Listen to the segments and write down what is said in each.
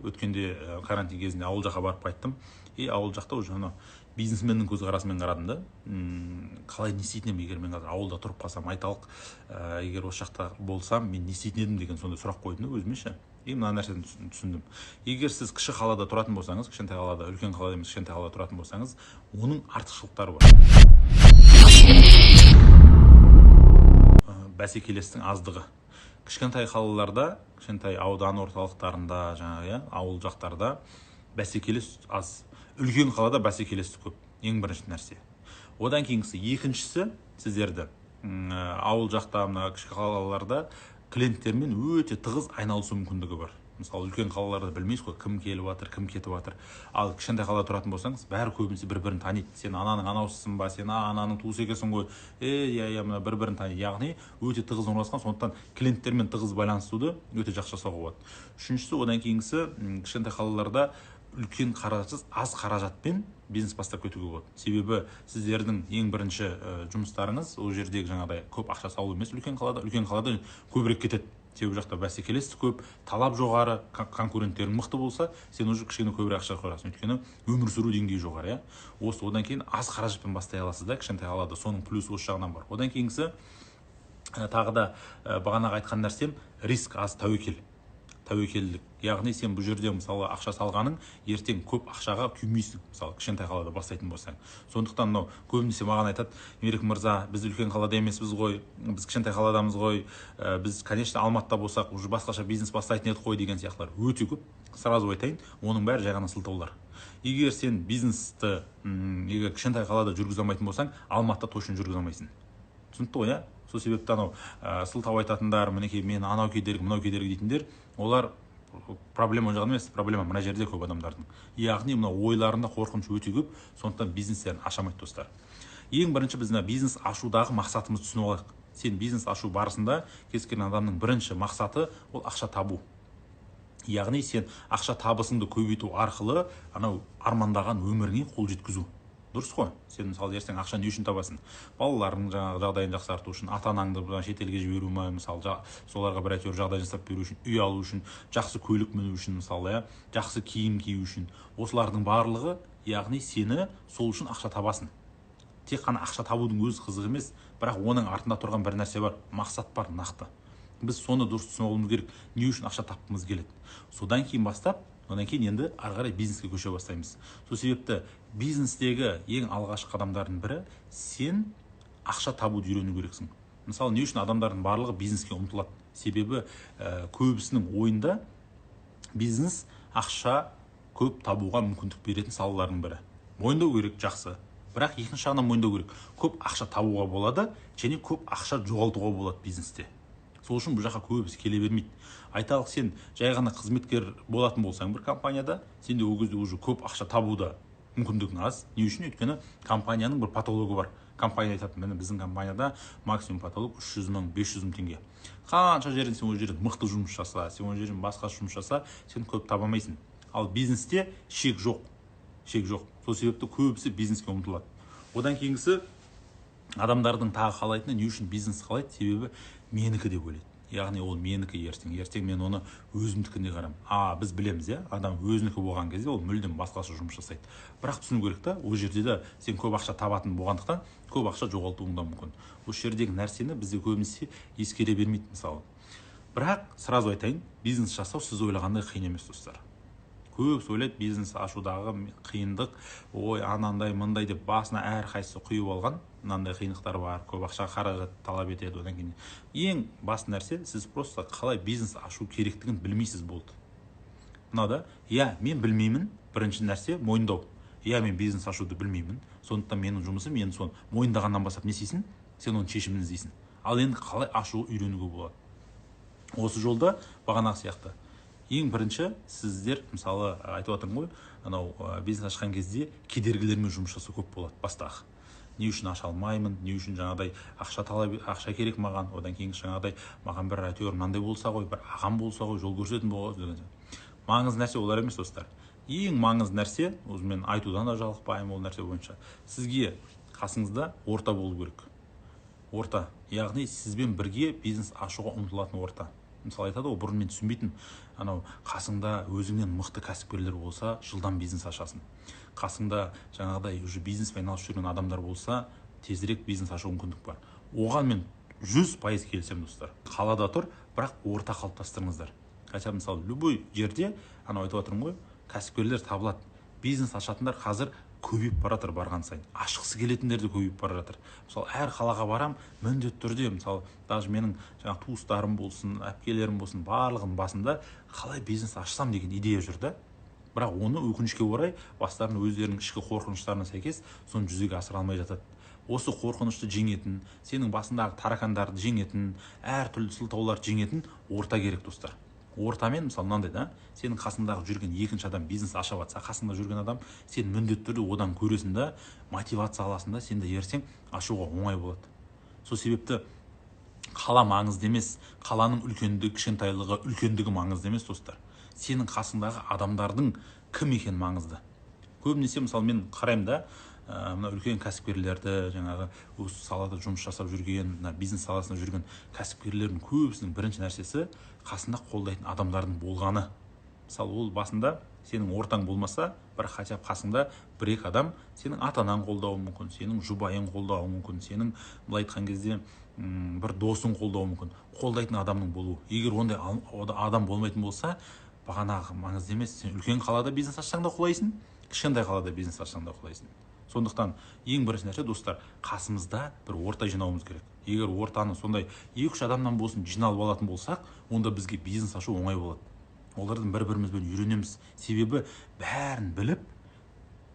Өткенде карантин кезінде ауыл жаққа барып қайттым. Ауыл жақта уже бизнесменнің көзқарасымен қарадым да. Қалай не істейтін едім, егер мен қазір ауылда тұрып қалсам, айталық, егер осы жақта болсам, мен не істейтін едім деген сондай сұрақ қойдым да өзіме ше. Мына нәрсені түсіндім. Егер сіз кіші қалада тұратын болсаңыз, кішкентай қалада, үлкен қалада емес, кішкентай қалада тұратын болсаңыз, оның артықшылықтары бар. Бәсекелестіктің аздығы. Кішкентай қалаларда, кішкентай аудан орталықтарында, ауыл жақтарда бәсекелес аз. Үлкен қалада бәсекелестік көп. Ең бірінші нәрсе. Одан кейінгісі, екіншісі, сіздерді ауыл жақта, кіші қалаларда клиенттермен өте тығыз айналысу мүмкіндігі бар. Мысалы, үлкен қалаларда білмейсіз ғой, кім келіп жатыр, кім кетіп жатыр. Ал кішкентай қалада тұратын болсаңыз, бәрі көбінесе бір-бірін таниды. Сен ананың анаусысың ба, сен ананың туысы екенсің ғой. Мына бір-бірін таниды. Яғни өте тығыз орналасқан, сондықтан клиенттермен тығыз байланысуды өте жақсы жасауға болады. Үшіншісі, одан кейінгісі, кішкентай қалаларда үлкен қаражатсыз, аз қаражатпен бизнес бастап кетуге болады. Себебі сіздердің ең бірінші жұмыстарыңыз ол жердегі жаңағыдай көп ақша салу емес. Үлкен қалада көбірек кетеді. Себебі жақта бәсекелестік көп, талап жоғары, конкуренттерің мықты болса, сен уже кішкене көбірек ақша қоясың. Өйткені өмір сүру деңгейі жоғары, одан кейін аз қаражатпен бастай аласыз да, кішкентай қалада. Соның плюсы осы жағынан бар. Одан кейінгісі, тағы да бағанағы айтқан нәрсем, риск аз, тәуекелдік. Яғни сен бұл жерде мысалы ақша салғаның, ертең көп ақшаға күймейсің, мысалы кішкентай қалада бастайтын болсаң. Сондықтан көбінесе маған айтады: Мерік мырза, біз үлкен қалада емеспіз ғой, біз кішкентай қаладамыз ғой, біз, конечно, Алматыда болсақ, уже басқаша бизнес бастайтын едік қой деген сияқтылар өте көп. Сразу айтайын, оның бәрі жай ғана сылтаулар. Егер сен бизнесті егер кішкентай қалада жүргізе алмайтын болсаң, Алматыда точно жүргізе алмайсың. Түсінікті ғой, Сол себепті сылтау айтатындар, мінекей мен анау кедергі, мынау кедергі дейтіндер, олар проблема ол жағында емес, проблема мына жерде көп адамдардың. Яғни мына ойларында қорқыныш өте көп, сондықтан бизнестерін ашамайды, достар. Ең бірінші біз бизнес ашудағы мақсатымызды түсініп алайық. Сен бизнес ашу барысында кез келген адамның бірінші мақсаты ол ақша табу. Яғни сен ақша табысыңды көбейту арқылы армандаған өміріңе қол жеткізу. Дұрыс қой? Сен мысалы ертең ақша не үшін табасың? Балалардың жағдайын жақсарту үшін, ата-анаңды шетелге жіберу ме, мысалы, соларға бір әйтеуір жағдай жасап беру үшін, үй алу үшін, жақсы көлік міну үшін, мысалы, жақсы киім кию үшін. Осылардың барлығы, яғни сені сол үшін ақша табасың. Тек қана ақша табудың өзі қызық емес, бірақ оның артында тұрған бір нәрсе бар, мақсат бар, нақты. Біз соны дұрыс түсініп алуымыз керек, не үшін ақша тапқымыз келеді. Содан кейін енді ары қарай бизнеске көше бастаймыз. Сол себепті бизнестегі ең алғашқы қадамдардың бірі, сен ақша табуды үйрену керексің. Мысалы, не үшін адамдардың барлығы бизнеске ұмтылады? Себебі көбісінің ойында бизнес ақша көп табуға мүмкіндік беретін салалардың бірі. Мойындау керек, жақсы. Бірақ екінші жағынан мойындау керек. Көп ақша табуға болады, және көп ақша жоғалтуға болады бизнесте. Сол үшін бұл жаққа көбісі келе бермейді. Айталық, сен жай ғана қызметкер болатын болсаң бір компанияда, сенде ол кезде уже көп ақша табуда мүмкіндігің аз. Не үшін? Өйткені компанияның бір патологы бар. Компания айтады: міне біздің компанияда максимум патолог 300 мың, 500 мың теңге. Қанша жерден сен ол жерден мықты жұмыс жаса, сен ол жерден басқа жұмыс жаса, сен көп таба алмайсың. Ал бизнесте шек жоқ. Сол себепті көбісі бизнеске ұмтылады. Одан кейінгісі, адамдардың тағы қалайтыны, не үшін бизнес қалайды? Себебі менікі деп ойлайды. Яғни ол менікі ертең мен оны өзімдікіне қарам. Біз білеміз, адам өзінікі болған кезде ол мүлдем басқаша жұмыс жасайды. Бірақ түсіну керек та, ол жерде де сен көп ақша табатын болғандықтан көп ақша жоғалтуың да мүмкін. Осы жердегі нәрсені бізде көбінесе ескере бермейді, мысалы. Бірақ сразу айтайын, бизнес жасау сіз ойлағандай қиын емес, достар. Көбісі ойлайды, бизнес ашудағы қиындық, анандай мындай деп басына әрқайсысы құйып алған, мынандай қиындықтар бар, көп ақша қаражат талап етеді. Одан кейін ең басты нәрсе, сіз просто қалай бизнес ашу керектігін білмейсіз болды. Мынада, мен білмеймін, бірінші нәрсе мойындау. Мен бизнес ашуды білмеймін, сондықтан менің жұмысым, мен соны мойындағаннан бастап не істейсің? Сен оның шешімін іздейсің. Ал енді қалай ашуы үйренуге болады? Осы жолда бағанағы сияқты. Ең бірінші, сіздер, мысалы, айтып отырмын ғой, бизнес ашқан кезде кедергілермен жұмыс жасау көп болады, бастағы. Не үшін аша алмаймын, не үшін жаңағыдай ақша керек маған, одан кейін жаңағыдай маған бір әйтеуір мынандай болса ғой, бір ағам болса ғой, жол көрсететін болса. Маңызды нәрсе олар емес, достар. Ең маңызды нәрсе, мен айтудан да жалықпаймын ол нәрсе бойынша, сізге қасыңызда орта болу керек. Орта, яғни сізбен бірге бизнес ашуға ұмтылатын орта. мысалы айтады ғой, бұрын мен түсінбейтінмін, анау қасыңда өзіңнен мықты кәсіпкерлер болса жылдам бизнес ашасың, қасыңда жаңағыдай уже бизнеспен айналысып жүрген адамдар болса тезірек бизнес ашу мүмкіндік бар. Оған мен 100% келісемін достар. Қалада тұр, бірақ орта қалыптастырыңыздар. Хотя мысалы любой жерде анау айтып отырмын ғой, кәсіпкерлер табылады. Бизнес ашатындар қазір көбейіп бара жатыр барған сайын. Ашқысы келетіндер де көбейіп бара жатыр. Мысалы әр қалаға барам, міндетті түрде мысалы даже менің жаңағы туыстарым болсын, әпкелерім болсын, барлығының басында қалай бизнес ашсам деген идея жүр да. Бірақ оны өкінішке орай бастарына өздерінің ішкі қорқыныштарына сәйкес соны жүзеге асыра алмай жатады. Осы қорқынышты жеңетін, сенің басындағы таракандарды жеңетін, әртүрлі сылтауларды жеңетін орта керек достар. Ортамен мысалы мынандай да, сенің қасыңдағы жүрген екінші адам бизнес аша жатса, қасыңда жүрген адам сен міндетті түрде одан көресің да, мотивация аласың да, сен де ертең ашуға оңай болады. Сол себепті қала маңызды емес, қаланың үлкендігі, кішкентайлығы, үлкендігі маңызды емес достар. Сенің қасыңдағы адамдардың кім екені маңызды. Көбінесе мысалы мен қараймын да, мына үлкен кәсіпкерлерді, жаңағы осы салада жұмыс жасап жүрген, бизнес саласында жүрген кәсіпкерлердің көбісінің бірінші нәрсесі қасында қолдайтын адамдардың болғаны. Мысалы ол басында сенің ортаң болмаса, бір хотя бы қасыңда бір-екі адам сенің ата-анаң қолдауы мүмкін, сенің жұбайың қолдауы мүмкін, сенің былай айтқан кезде бір досың қолдауы мүмкін. Қолдайтын адамның болуы. Егер ондай адам болмайтын болса, бағанағы маңызды емес. Сен үлкен қалада бизнес ашсаң да құлайсың, кішкентай қалада бизнес ашсаң да құлайсың. Сондықтан ең бірінші нәрсе достар, қасымызда бір орта жинауымыз керек. Егер ортаны сондай 2-3 адамнан болсын жиналып алатын болсақ, онда бізге бизнес ашу оңай болады. Олардан бір-бірімізбен үйренеміз. Себебі бәрін біліп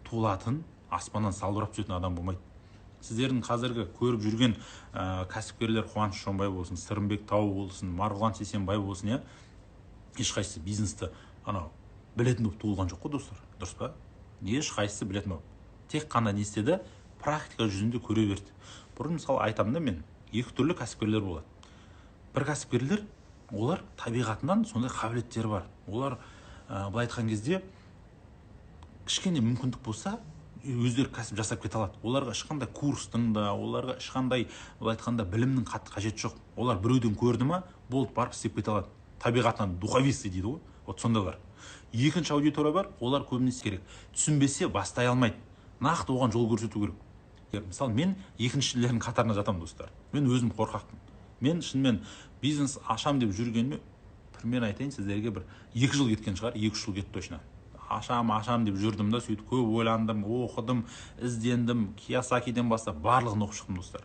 туылатын, аспаннан салбырап түсетін адам болмайды. Сіздердің қазіргі көріп жүрген кәсіпкерлер Қуаныш Шонбай болсын, Сырымбек Тау болсын, Марғұлан Сейсенбай болсын, ешқайсысы бизнесті анау білетін болып туылған жоқ қой достар. Дұрыс па? Ешқайсысы білетін болып. Тек қана не істеді? Практика жүзінде көре берді. Бұрын мысалы айтамын да, мен екі түрлі кәсіпкерлер болады. Бір кәсіпкерлер, олар табиғатынан сондай қабілеттері бар. Олар былай айтқан кезде кішкене мүмкіндік болса, өздері кәсіп жасап кете алады. Оларға ешқандай курстың да, оларға ешқандай былай айтқанда білімнің қажеті жоқ. Олар біреуден көрді ма, болды барып істеп кете алады. Табиғатынан духовисты дейді ғой. Вот сондайлар. Екінші аудитория бар, олар көбінесе керек. Түсінбесе бастай алмайды. Нақты оған жол көрсету керек. Мысалы мен екіншілердің қатарына жатамын достар. Мен өзім қорқақпын. Мен шынымен бизнес ашам деп жүргеніме, примерно айтайын сіздерге, бір 2 жыл кеткен шығар, 2-3 жыл кетті точно. Ашам деп жүрдім да, сөйтіп көп ойландым, оқыдым, іздендім, Киясакиден бастап барлығын оқып шықтым достар.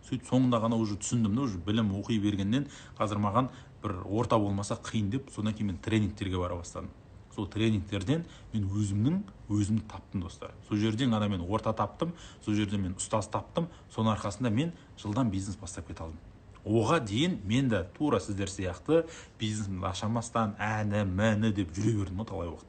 Сөйтіп соңында ғана уже түсіндім да, уже білім оқи бергеннен қазір маған бір орта болмаса қиын деп, содан кейін мен тренингтерге бара бастадым. Сол тренингтерден мен өзімді таптым достар. Сол жерден ғана мен орта таптым, сол жерден мен ұстаз таптым, соның арқасында мен жылдан бизнес бастап кете алдым. Оға дейін мен де тура сіздер сияқты бизнесімді ашамастан әні, мәні деп жүре бердім талай уақыт.